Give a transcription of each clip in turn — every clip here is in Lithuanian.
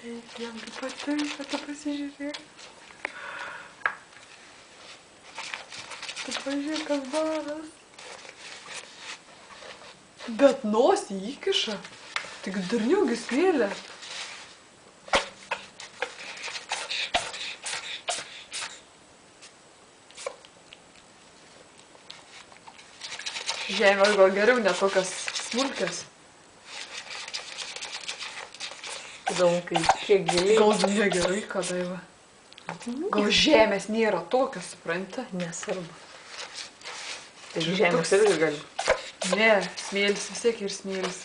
Jam kaip patinka, tu pasižiūrėk. Tu pažiūrėk, kas daras. Bet nosį įkiša. Tik durniugi smėlė. Žemės gal geriau, ne tokias smulkės. Įdomu, kiek giliai. Gal negerai, kada jau. Gal žemės nėra tokios, supranti? Nesvarbu. Tai žemės irgi gali. Ne, smėlis, vis tiek ir smėlis.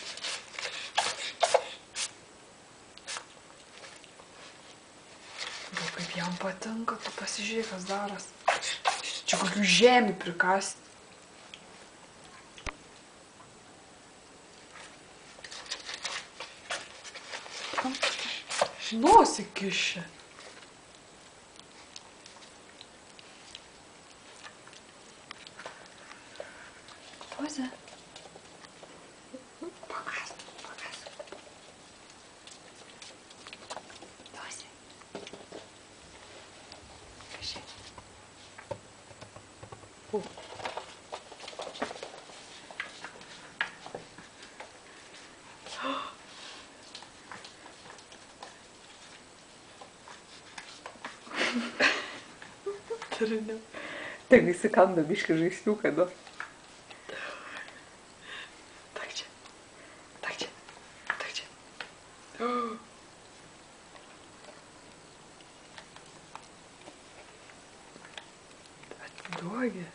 Gal kaip jam patinka, tu pasižiūrėk, kas daras. Čia kokių žemį prikasti. Nosį kišia. Tuose. Pakas. Tuose. Kišia. Turiniu. Tegu įsikanda biškį žaisliuką, du. Tak čia. Atiduogi.